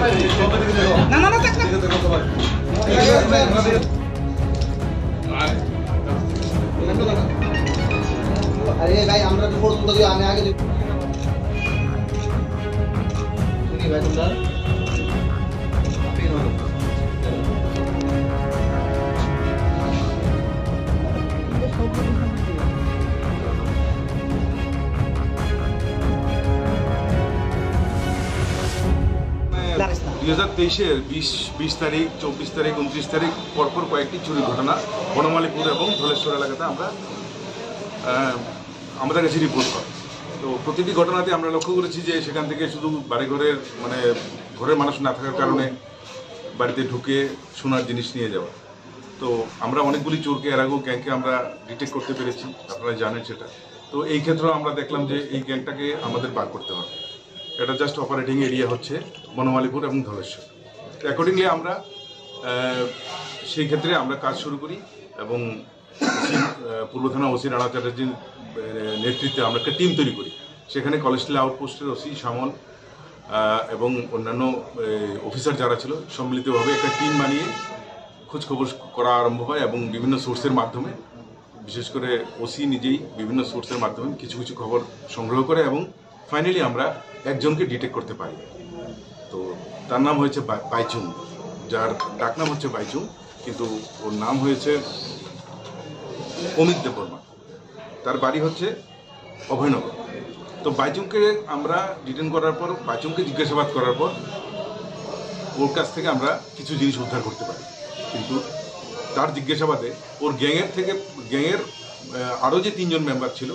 अरे भाई আমরা তো প্রথম থেকে আমি আগে শুনি ভাই তোমরা তেইশের 20 তারিখ 24 তারিখ 29 তারিখ পরপর কয়েকটি চুরি ঘটনা বনমালীপুর এবং ধলেশ্বর এলাকাতে আমরা আমাদের কাছে রিপোর্ট করি। তো প্রতিটি ঘটনাতে আমরা লক্ষ্য করেছি যে সেখান থেকে শুধু বাড়িঘরের মানে ঘরের মানুষ না থাকার কারণে বাড়িতে ঢুকে সোনার জিনিস নিয়ে যাওয়া। তো আমরা অনেকগুলি চোরকে এর আগেও গ্যাংকে আমরা ডিটেক্ট করতে পেরেছি, আপনারা জানেন সেটা। তো এই ক্ষেত্রেও আমরা দেখলাম যে এই গ্যাংটাকে আমাদের বার করতে হবে। এটা জাস্ট অপারেটিং এরিয়া হচ্ছে বনমালীপুর এবং ধলেশ্বর। তো অ্যাকর্ডিংলি আমরা সেই ক্ষেত্রে আমরা কাজ শুরু করি এবং পূর্ব থানা ওসি রানা চ্যাটার্জির নেতৃত্বে আমরা একটা টিম তৈরি করি। সেখানে কলেজটিলা আউটপোস্টের ওসি শ্যামল এবং অন্যান্য অফিসার যারা ছিল সম্মিলিতভাবে একটা টিম বানিয়ে খোঁজখবর করা আরম্ভ হয় এবং বিভিন্ন সোর্সের মাধ্যমে, বিশেষ করে ওসি নিজেই বিভিন্ন সোর্সের মাধ্যমে কিছু কিছু খবর সংগ্রহ করে এবং ফাইনালি আমরা একজনকে ডিটেক্ট করতে পারি। তো তার নাম হয়েছে বাইচুং, যার ডাকনাম হচ্ছে বাইচুং, কিন্তু ওর নাম হয়েছে অমিত দেববর্মা। তার বাড়ি হচ্ছে অভয়নগর। তো বাইচুংকে আমরা ডিটেন করার পর, বাইচুংকে জিজ্ঞাসাবাদ করার পর ওর কাছ থেকে আমরা কিছু জিনিস উদ্ধার করতে পারি। কিন্তু তার জিজ্ঞাসাবাদে ওর গ্যাংয়ের আরও যে 3 জন মেম্বার ছিল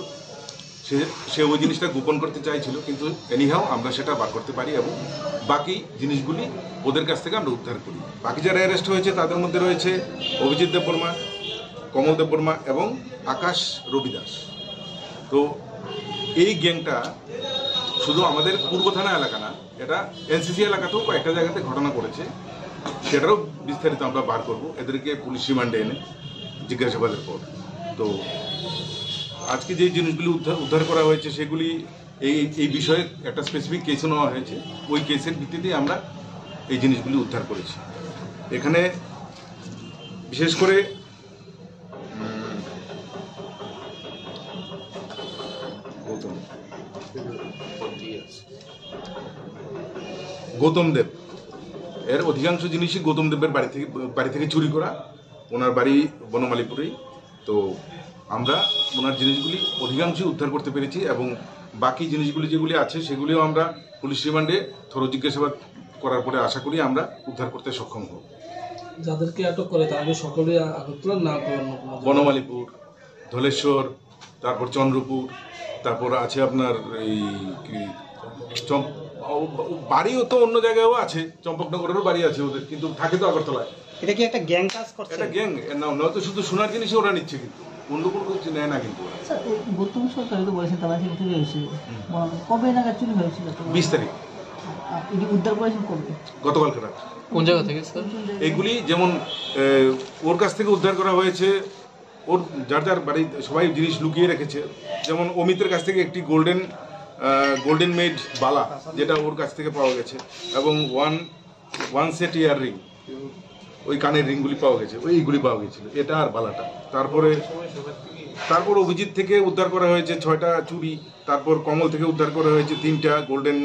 সে ওই জিনিসটা গোপন করতে চাইছিল, কিন্তু এনিহাও আমরা সেটা বার করতে পারি এবং বাকি জিনিসগুলি ওদের কাছ থেকে আমরা উদ্ধার করি। বাকি যারা অ্যারেস্ট হয়েছে তাদের মধ্যে রয়েছে অভিজিৎ দেববর্মা, কমল দেববর্মা এবং আকাশ রবিদাস। তো এই গ্যাংটা শুধু আমাদের পূর্ব থানা এলাকা না, এটা এনসিসি এলাকাতেও কয়েকটা জায়গাতে ঘটনা করেছে। সেটারও বিস্তারিত আমরা বার করব এদেরকে পুলিশ রিমান্ডে এনে জিজ্ঞাসাবাদের পর। তো আজকে যে জিনিসগুলি উদ্ধার করা হয়েছে সেগুলি এই বিষয়ে একটা স্পেসিফিক কেসও নেওয়া হয়েছে। ওই কেসের ভিত্তিতে আমরা এই জিনিসগুলি উদ্ধার করেছি। এখানে বিশেষ করে গৌতম দেব, এর অধিকাংশ জিনিসই গৌতম দেবের বাড়ি থেকে চুরি করা। ওনার বাড়ি বনমালীপুরেই। তো আমরা ওনার জিনিসগুলি অধিকাংশই উদ্ধার করতে পেরেছি এবং বাকি জিনিসগুলি যেগুলি আছে সেগুলিও আমরা পুলিশ রিমান্ডে থরো জিজ্ঞাসাবাদ করার পরে আশা করি আমরা উদ্ধার করতে সক্ষম হব। যাদেরকে আটক করে তারা সকলে আগরতলা না বনমালীপুর, ধলেশ্বর, তারপর চন্দ্রপুর, তারপর আছে আপনার এই বাড়িও তো অন্য জায়গায়ও আছে, চম্পকনগরেরও বাড়ি আছে ওদের, কিন্তু থাকে তো আগরতলায়। এটা কি একটা গ্যাং কাজ করছে? এটা গ্যাং না, নয়তো শুধু সোনার জিনিসই ওরা নিচ্ছে, কিন্তু অন্য কোনো কিছু নেয় না। কিন্তু গৌতম সরকার তো বলেছেন তারা চুরি হয়েছিল, কবে নাগাদ চুরি হয়েছিল? 20 তারিখ। উদ্ধার করেছেন কবে? গতকালকে রাত। কোন জায়গা থেকে স্যার? এগুলি যেমন ওর কাছ থেকে উদ্ধার করা হয়েছে, ওর যার যার বাড়ি সবাই জিনিস লুকিয়ে রেখেছে। যেমন অমিতের কাছ থেকে একটি গোল্ডেন মেড বালা, যেটা ওর কাছ থেকে পাওয়া গেছে, এবং ওয়ান সেট ইয়ার রিং, ওই কানের রিংগুলি পাওয়া গেছে, এইগুলি পাওয়া গেছিল, এটা আর বালাটা। তারপর অভিজিৎ থেকে উদ্ধার করা হয়েছে 6টা চুড়ি। তারপর কমল থেকে উদ্ধার করা হয়েছে 3টা গোল্ডেন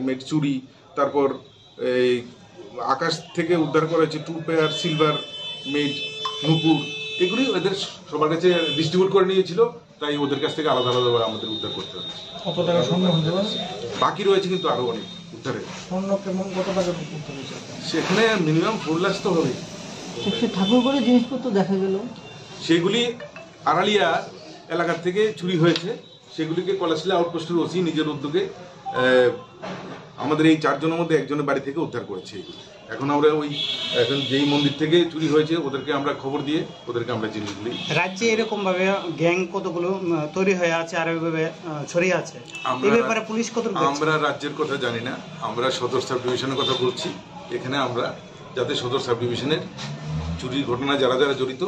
মেড চুড়ি। তারপর এই আকাশ থেকে উদ্ধার করা হয়েছে 2 পেয়ার সিলভার মেড নুপুর। এগুলি ওদের সবার কাছে ডিস্ট্রিবিউট করে নিয়েছিল, তাই ওদের কাছ থেকে আলাদা আলাদাভাবে আমাদের উদ্ধার করতে হবে। কত টাকা স্বর্ণ হতে পারে? বাকি রয়েছে কিন্তু আরও অনেক উদ্ধারে। স্বর্ণ কেমন কত টাকা উদ্ধার হয়েছে? সেখানে মিনিমাম 4 লাখ তো হবে। ঠাকুরঘরের জিনিসপত্র দেখা গেল, সেগুলি আড়ালিয়া এলাকার থেকে চুরি হয়েছে। সেগুলিকে কলেজটিলা আউটপোস্টের ওসি নিজের উদ্যোগে আমাদের এই 4 জনের মধ্যে একজনের বাড়ি থেকে উদ্ধার করেছে। এখন আমরা এখন যেই মন্দির থেকে চুরি হয়েছে ওদেরকে আমরা খবর দিয়ে ওদেরকে আমরা জিনিসগুলি। রাজ্যে এরকম ভাবে গ্যাং কতগুলো তৈরি হয়ে আছে আর এইভাবে ছড়িয়ে আছে, এই ব্যাপারে পুলিশ কত? আমরা রাজ্যের কথা জানি না, আমরা সদর সাব ডিভিশনের কথা বলছি। এখানে আমরা যাতে সদর সাব ডিভিশনের চুরির ঘটনা যারা যারা জড়িত,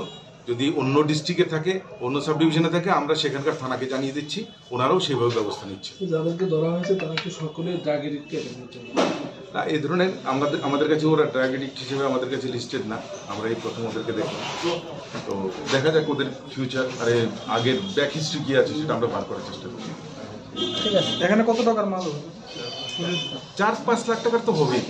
যদি অন্য ডিস্ট্রিক্টে থাকে, অন্য সাব ডিভিশনে থাকে, আমরা সেখানকার থানাকে জানিয়ে দিচ্ছি, ওনারাও সেভাবে ব্যবস্থা নিচ্ছে। যাদেরকে ধরা হয়েছে তারা কি সকলে ড্রাগের না, এই ধরনের আমাদের কাছে ওরা ড্রাগ এডিক্ট হিসেবে আমাদের কাছে লিস্টেড না, আমরা এই প্রথম ওদেরকে দেখলাম। তো দেখা যাক ওদের ফিউচার আরে আগের ব্যাক হিস্ট্রি কী আছে সেটা আমরা বার করার চেষ্টা করি। এখানে কত টাকার মাল? 4-5 লাখ টাকার তো হবেই।